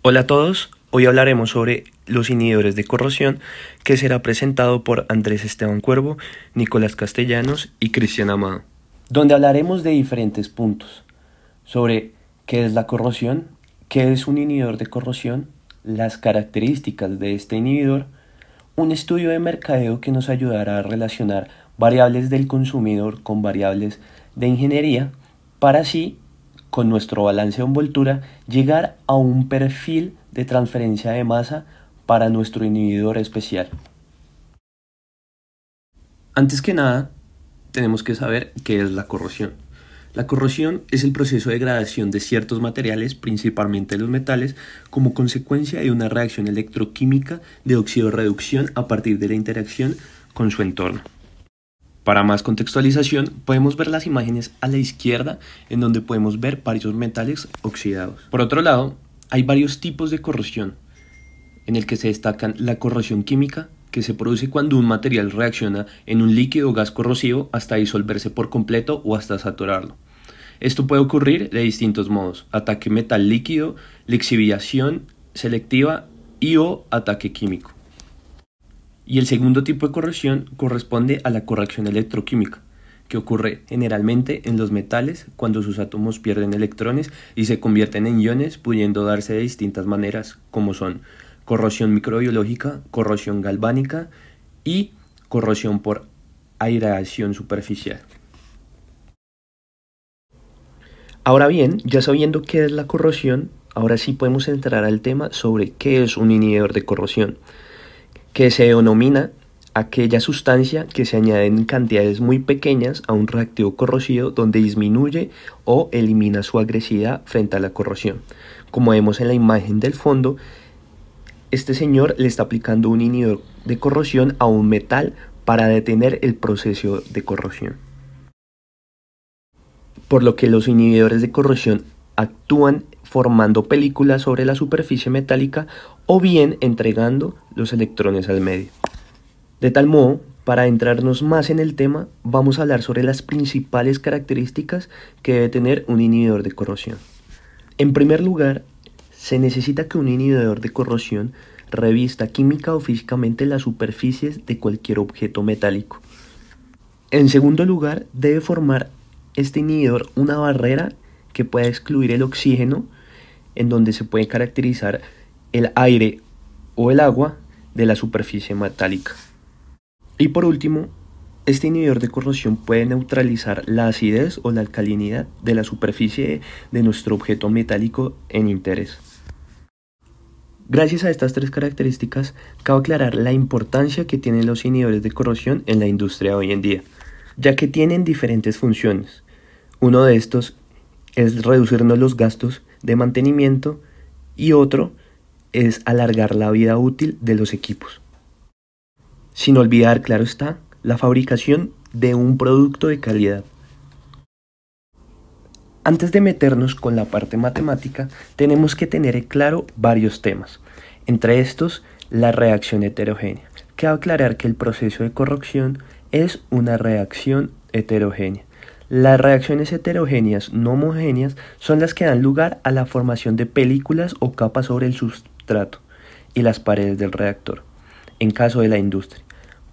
Hola a todos, hoy hablaremos sobre los inhibidores de corrosión que será presentado por Andrés Esteban Cuervo, Nicolás Castellanos y Cristian Amado, donde hablaremos de diferentes puntos sobre qué es la corrosión, qué es un inhibidor de corrosión, las características de este inhibidor, un estudio de mercadeo que nos ayudará a relacionar variables del consumidor con variables de ingeniería para así, con nuestro balance de envoltura, llegar a un perfil de transferencia de masa para nuestro inhibidor especial. Antes que nada, tenemos que saber qué es la corrosión. La corrosión es el proceso de degradación de ciertos materiales, principalmente los metales, como consecuencia de una reacción electroquímica de oxidorreducción a partir de la interacción con su entorno. Para más contextualización, podemos ver las imágenes a la izquierda, en donde podemos ver varios metales oxidados. Por otro lado, hay varios tipos de corrosión, en el que se destacan la corrosión química, que se produce cuando un material reacciona en un líquido o gas corrosivo hasta disolverse por completo o hasta saturarlo. Esto puede ocurrir de distintos modos: ataque metal líquido, lixiviación selectiva y o ataque químico. Y el segundo tipo de corrosión corresponde a la corrección electroquímica, que ocurre generalmente en los metales cuando sus átomos pierden electrones y se convierten en iones, pudiendo darse de distintas maneras, como son corrosión microbiológica, corrosión galvánica y corrosión por aireación superficial. Ahora bien, ya sabiendo qué es la corrosión, ahora sí podemos entrar al tema sobre qué es un inhibidor de corrosión, que se denomina aquella sustancia que se añade en cantidades muy pequeñas a un reactivo corrosivo donde disminuye o elimina su agresividad frente a la corrosión. Como vemos en la imagen del fondo, este señor le está aplicando un inhibidor de corrosión a un metal para detener el proceso de corrosión. Por lo que los inhibidores de corrosión actúan formando películas sobre la superficie metálica o bien entregando los electrones al medio. De tal modo, para adentrarnos más en el tema, vamos a hablar sobre las principales características que debe tener un inhibidor de corrosión. En primer lugar, se necesita que un inhibidor de corrosión revista química o físicamente las superficies de cualquier objeto metálico. En segundo lugar, debe formar este inhibidor una barrera que pueda excluir el oxígeno, en donde se puede caracterizar el aire o el agua de la superficie metálica. Y por último, este inhibidor de corrosión puede neutralizar la acidez o la alcalinidad de la superficie de nuestro objeto metálico en interés. Gracias a estas tres características, cabe aclarar la importancia que tienen los inhibidores de corrosión en la industria hoy en día, ya que tienen diferentes funciones. Uno de estos es reducirnos los gastos de mantenimiento y otro es alargar la vida útil de los equipos. Sin olvidar, claro está, la fabricación de un producto de calidad. Antes de meternos con la parte matemática, tenemos que tener claro varios temas, entre estos la reacción heterogénea. Cabe aclarar que el proceso de corrosión es una reacción heterogénea. Las reacciones heterogéneas no homogéneas son las que dan lugar a la formación de películas o capas sobre el sustrato y las paredes del reactor, en caso de la industria.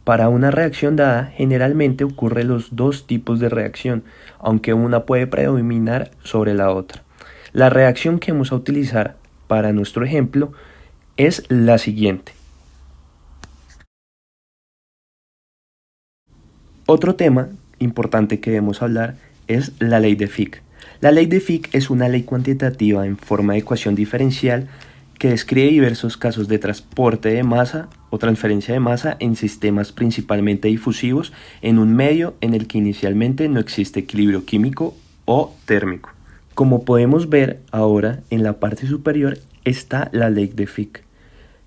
Para una reacción dada, generalmente ocurren los dos tipos de reacción, aunque una puede predominar sobre la otra. La reacción que vamos a utilizar para nuestro ejemplo es la siguiente. Otro tema importante que debemos hablar es la ley de Fick. La ley de Fick es una ley cuantitativa en forma de ecuación diferencial que describe diversos casos de transporte de masa o transferencia de masa en sistemas principalmente difusivos en un medio en el que inicialmente no existe equilibrio químico o térmico. Como podemos ver ahora, en la parte superior está la ley de Fick,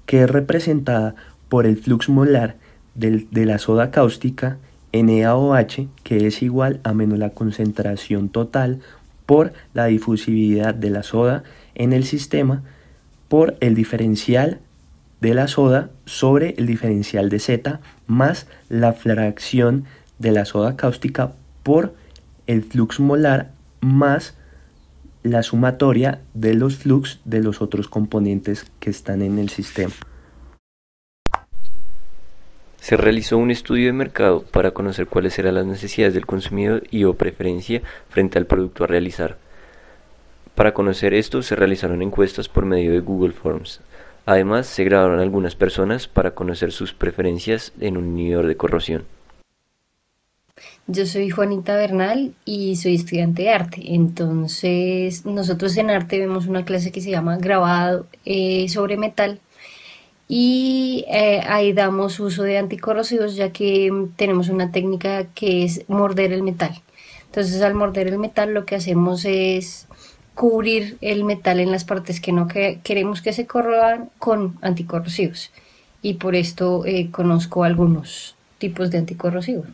que es representada por el flux molar de la soda cáustica NaOH, que es igual a menos la concentración total por la difusividad de la soda en el sistema por el diferencial de la soda sobre el diferencial de Z más la fracción de la soda cáustica por el flux molar más la sumatoria de los flux de los otros componentes que están en el sistema. Se realizó un estudio de mercado para conocer cuáles eran las necesidades del consumidor y o preferencia frente al producto a realizar. Para conocer esto se realizaron encuestas por medio de Google Forms. Además, se grabaron algunas personas para conocer sus preferencias en un inhibidor de corrosión. Yo soy Juanita Bernal y soy estudiante de arte. Entonces, nosotros en arte vemos una clase que se llama Grabado sobre metal y ahí damos uso de anticorrosivos ya que tenemos una técnica que es morder el metal. Entonces, al morder el metal lo que hacemos es cubrir el metal en las partes que no queremos que se corroan con anticorrosivos. Y por esto conozco algunos tipos de anticorrosivos.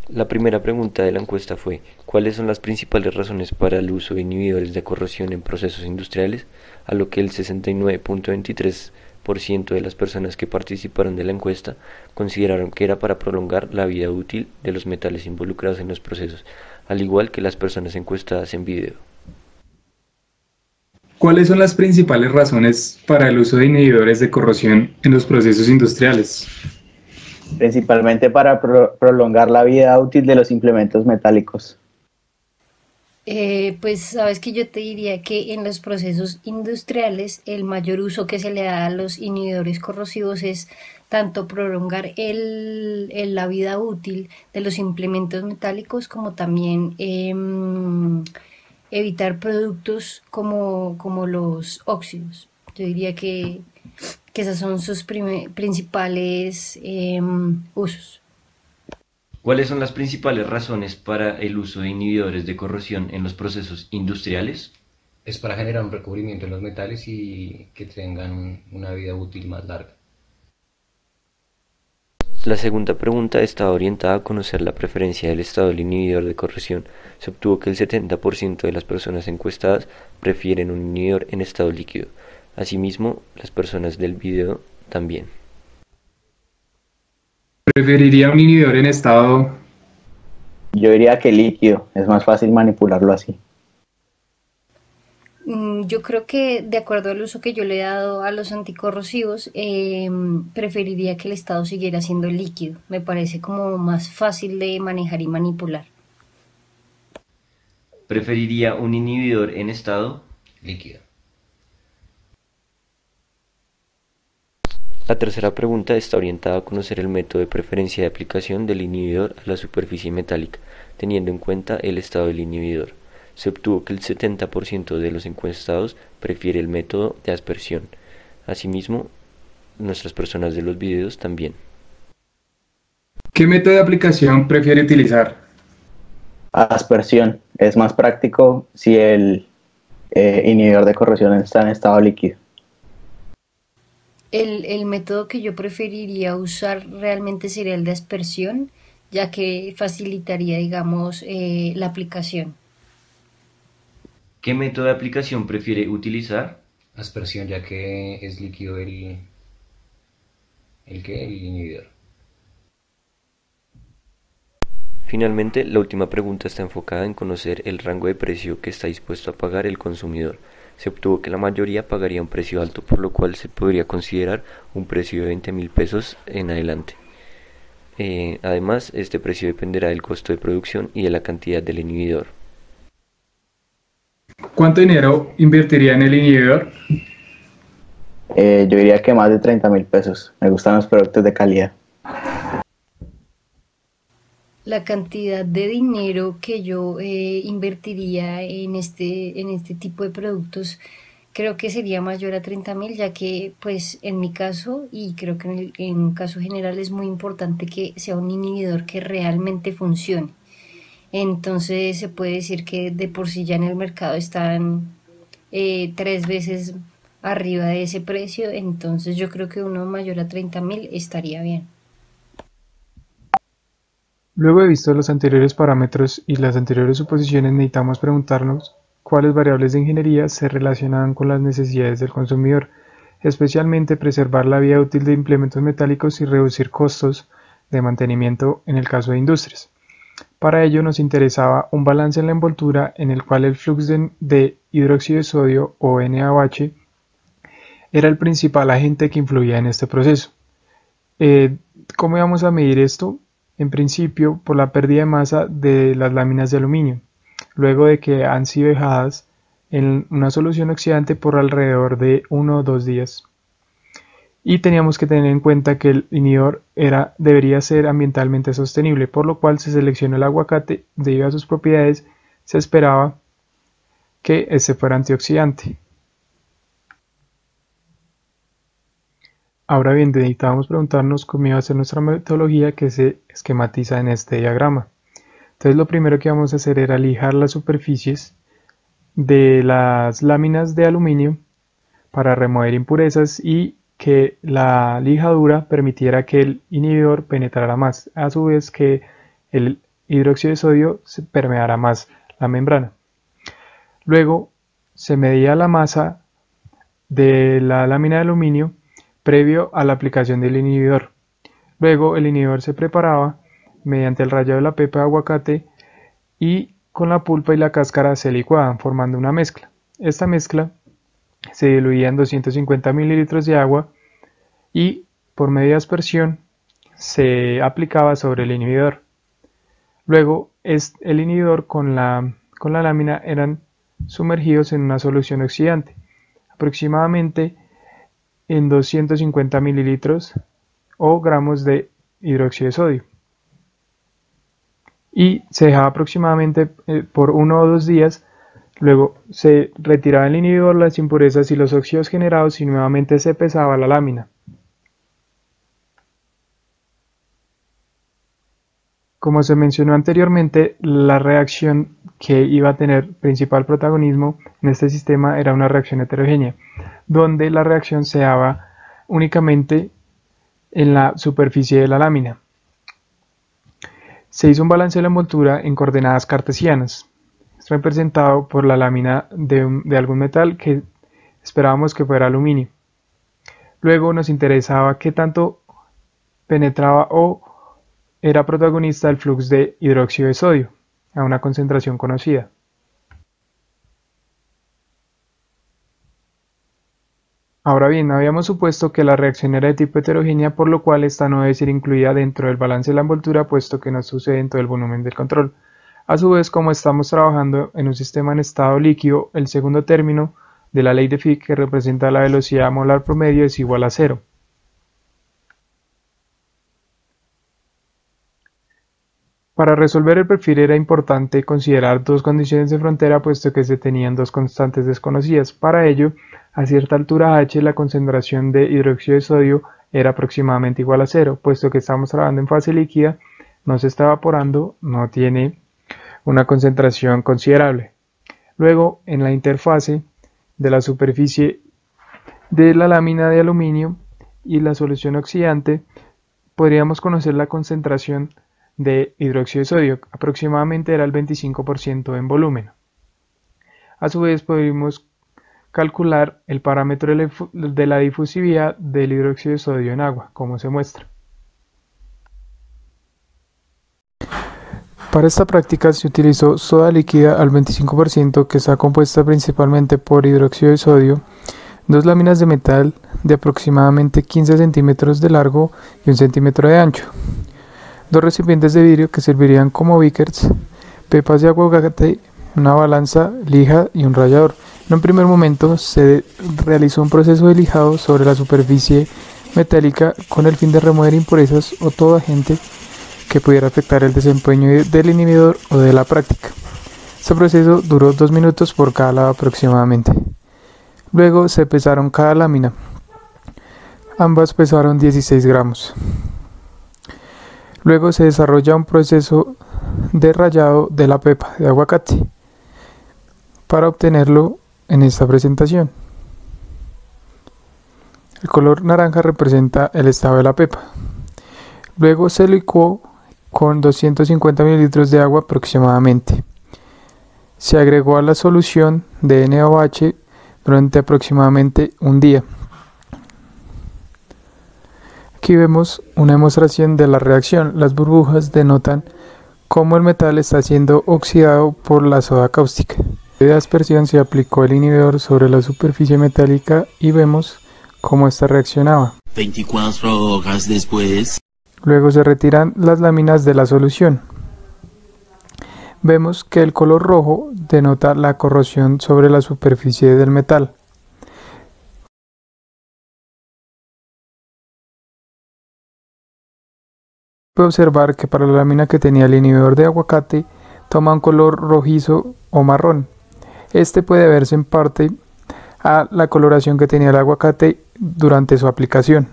La primera pregunta de la encuesta fue: ¿cuáles son las principales razones para el uso de inhibidores de corrosión en procesos industriales? A lo que el 69.23% de las personas que participaron de la encuesta consideraron que era para prolongar la vida útil de los metales involucrados en los procesos, al igual que las personas encuestadas en video. ¿Cuáles son las principales razones para el uso de inhibidores de corrosión en los procesos industriales? Principalmente para prolongar la vida útil de los implementos metálicos. Pues sabes que yo te diría que en los procesos industriales el mayor uso que se le da a los inhibidores corrosivos es tanto prolongar la vida útil de los implementos metálicos como también evitar productos como los óxidos. Yo diría que esos son sus principales usos. ¿Cuáles son las principales razones para el uso de inhibidores de corrosión en los procesos industriales? Es para generar un recubrimiento en los metales y que tengan una vida útil más larga. La segunda pregunta estaba orientada a conocer la preferencia del estado del inhibidor de corrosión. Se obtuvo que el 70% de las personas encuestadas prefieren un inhibidor en estado líquido. Asimismo, las personas del video también. ¿Preferiría un inhibidor en estado? Yo diría que líquido, es más fácil manipularlo así. Yo creo que de acuerdo al uso que yo le he dado a los anticorrosivos, preferiría que el estado siguiera siendo líquido. Me parece como más fácil de manejar y manipular. ¿Preferiría un inhibidor en estado líquido? La tercera pregunta está orientada a conocer el método de preferencia de aplicación del inhibidor a la superficie metálica, teniendo en cuenta el estado del inhibidor. Se obtuvo que el 70% de los encuestados prefiere el método de aspersión. Asimismo, nuestras personas de los videos también. ¿Qué método de aplicación prefiere utilizar? Aspersión, es más práctico si el inhibidor de corrosión está en estado líquido. El método que yo preferiría usar realmente sería el de aspersión, ya que facilitaría, digamos, la aplicación. ¿Qué método de aplicación prefiere utilizar? Aspersión, ya que es líquido el inhibidor. Finalmente, la última pregunta está enfocada en conocer el rango de precio que está dispuesto a pagar el consumidor. Se obtuvo que la mayoría pagaría un precio alto, por lo cual se podría considerar un precio de 20.000 pesos en adelante. Además, este precio dependerá del costo de producción y de la cantidad del inhibidor. ¿Cuánto dinero invertiría en el inhibidor? Yo diría que más de 30.000 pesos. Me gustan los productos de calidad. La cantidad de dinero que yo invertiría en este tipo de productos creo que sería mayor a 30.000, ya que pues en mi caso y creo que en un caso general es muy importante que sea un inhibidor que realmente funcione. Entonces se puede decir que de por sí ya en el mercado están 3 veces arriba de ese precio, entonces yo creo que uno mayor a 30.000 estaría bien. Luego de visto los anteriores parámetros y las anteriores suposiciones, necesitamos preguntarnos cuáles variables de ingeniería se relacionan con las necesidades del consumidor, especialmente preservar la vida útil de implementos metálicos y reducir costos de mantenimiento en el caso de industrias. Para ello nos interesaba un balance en la envoltura en el cual el flujo de hidróxido de sodio o NaOH era el principal agente que influía en este proceso. ¿Cómo íbamos a medir esto? En principio por la pérdida de masa de las láminas de aluminio, luego de que han sido dejadas en una solución oxidante por alrededor de 1 o 2 días. Y teníamos que tener en cuenta que el inhibidor debería ser ambientalmente sostenible, por lo cual se seleccionó el aguacate. Debido a sus propiedades, se esperaba que este fuera antioxidante. Ahora bien, necesitábamos preguntarnos cómo iba a ser nuestra metodología que se esquematiza en este diagrama. Entonces lo primero que vamos a hacer era lijar las superficies de las láminas de aluminio para remover impurezas y que la lijadura permitiera que el inhibidor penetrara más, a su vez que el hidróxido de sodio se permeara más la membrana. Luego se medía la masa de la lámina de aluminio previo a la aplicación del inhibidor. Luego el inhibidor se preparaba mediante el rallado de la pepa de aguacate y con la pulpa y la cáscara se licuaban formando una mezcla. Esta mezcla se diluía en 250 mililitros de agua y por medio de aspersión se aplicaba sobre el inhibidor. Luego el inhibidor con la lámina eran sumergidos en una solución oxidante, aproximadamente en 250 mililitros o gramos de hidróxido de sodio. Y se dejaba aproximadamente por 1 o 2 días. Luego se retiraba el inhibidor, las impurezas y los óxidos generados y nuevamente se pesaba la lámina. Como se mencionó anteriormente, la reacción que iba a tener principal protagonismo en este sistema era una reacción heterogénea, donde la reacción se daba únicamente en la superficie de la lámina. Se hizo un balance de la envoltura en coordenadas cartesianas, representado por la lámina de algún metal que esperábamos que fuera aluminio. Luego nos interesaba qué tanto penetraba o era protagonista el flux de hidróxido de sodio a una concentración conocida. Ahora bien, habíamos supuesto que la reacción era de tipo heterogénea, por lo cual esta no debe ser incluida dentro del balance de la envoltura, puesto que no sucede en todo el volumen del control. A su vez, como estamos trabajando en un sistema en estado líquido, el segundo término de la ley de Fick, que representa la velocidad molar promedio, es igual a 0. Para resolver el perfil era importante considerar dos condiciones de frontera, puesto que se tenían dos constantes desconocidas. Para ello, a cierta altura h, la concentración de hidróxido de sodio era aproximadamente igual a 0, puesto que estamos trabajando en fase líquida, no se está evaporando, no tiene una concentración considerable. Luego, en la interfase de la superficie de la lámina de aluminio y la solución oxidante, podríamos conocer la concentración de hidróxido de sodio, aproximadamente era el 25% en volumen. A su vez, podríamos calcular el parámetro de la difusividad del hidróxido de sodio en agua, como se muestra. Para esta práctica se utilizó soda líquida al 25%, que está compuesta principalmente por hidróxido de sodio, dos láminas de metal de aproximadamente 15 centímetros de largo y 1 centímetro de ancho, dos recipientes de vidrio que servirían como beakers, pepas de aguacate, una balanza, lija y un rallador. En un primer momento se realizó un proceso de lijado sobre la superficie metálica con el fin de remover impurezas o todo agente que pudiera afectar el desempeño del inhibidor o de la práctica. Este proceso duró 2 minutos por cada lado aproximadamente. Luego se pesaron cada lámina. Ambas pesaron 16 gramos. Luego se desarrolla un proceso de rallado de la pepa de aguacate para obtenerlo en esta presentación. El color naranja representa el estado de la pepa. Luego se licuó con 250 mililitros de agua aproximadamente. Se agregó a la solución de NaOH durante aproximadamente un día. Aquí vemos una demostración de la reacción. Las burbujas denotan cómo el metal está siendo oxidado por la soda cáustica. De aspersión se aplicó el inhibidor sobre la superficie metálica y vemos cómo ésta reaccionaba. 24 horas después. Luego se retiran las láminas de la solución. Vemos que el color rojo denota la corrosión sobre la superficie del metal. Puede observar que para la lámina que tenía el inhibidor de aguacate toma un color rojizo o marrón. Este puede verse en parte a la coloración que tenía el aguacate durante su aplicación.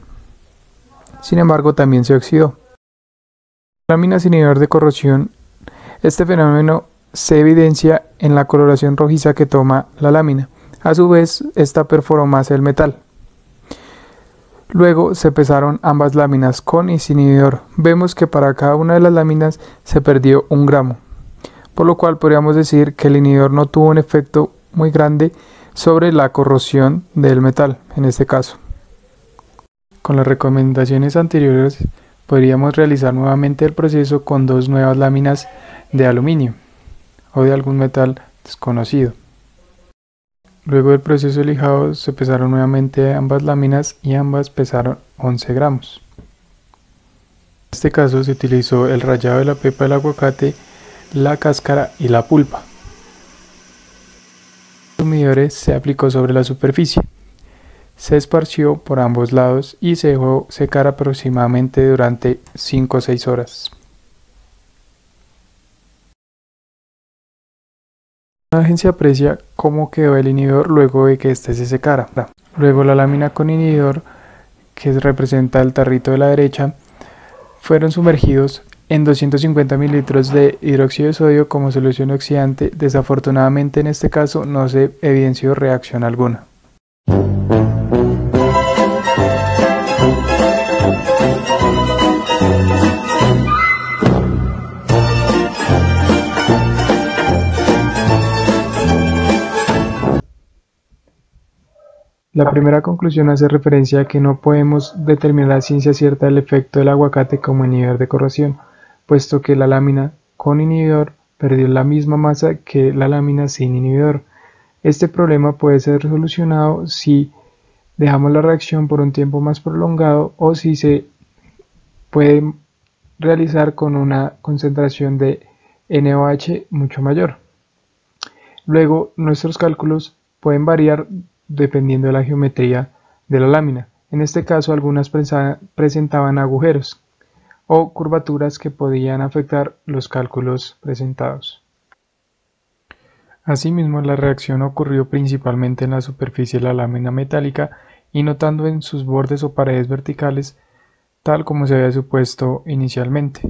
Sin embargo, también se oxidó. Láminas inhibidor de corrosión. Este fenómeno se evidencia en la coloración rojiza que toma la lámina. A su vez, esta perforó más el metal. Luego se pesaron ambas láminas con y sin inhibidor. Vemos que para cada una de las láminas se perdió 1 gramo, por lo cual podríamos decir que el inhibidor no tuvo un efecto muy grande sobre la corrosión del metal en este caso. Con las recomendaciones anteriores podríamos realizar nuevamente el proceso con 2 nuevas láminas de aluminio o de algún metal desconocido. Luego del proceso de lijado se pesaron nuevamente ambas láminas y ambas pesaron 11 gramos. En este caso se utilizó el rallado de la pepa del aguacate, la cáscara y la pulpa. El consumidor se aplicó sobre la superficie, se esparció por ambos lados y se dejó secar aproximadamente durante 5 o 6 horas. La imagen se aprecia cómo quedó el inhibidor luego de que éste se secara. Luego la lámina con inhibidor, que representa el tarrito de la derecha, fueron sumergidos en 250 mililitros de hidróxido de sodio como solución oxidante. Desafortunadamente en este caso no se evidenció reacción alguna. La primera conclusión hace referencia a que no podemos determinar a ciencia cierta el efecto del aguacate como inhibidor de corrosión, puesto que la lámina con inhibidor perdió la misma masa que la lámina sin inhibidor. Este problema puede ser solucionado si dejamos la reacción por un tiempo más prolongado o si se puede realizar con una concentración de NaOH mucho mayor. Luego, nuestros cálculos pueden variar dependiendo de la geometría de la lámina. En este caso, algunas presentaban agujeros o curvaturas que podían afectar los cálculos presentados. Asimismo, la reacción ocurrió principalmente en la superficie de la lámina metálica y no tanto en sus bordes o paredes verticales, tal como se había supuesto inicialmente.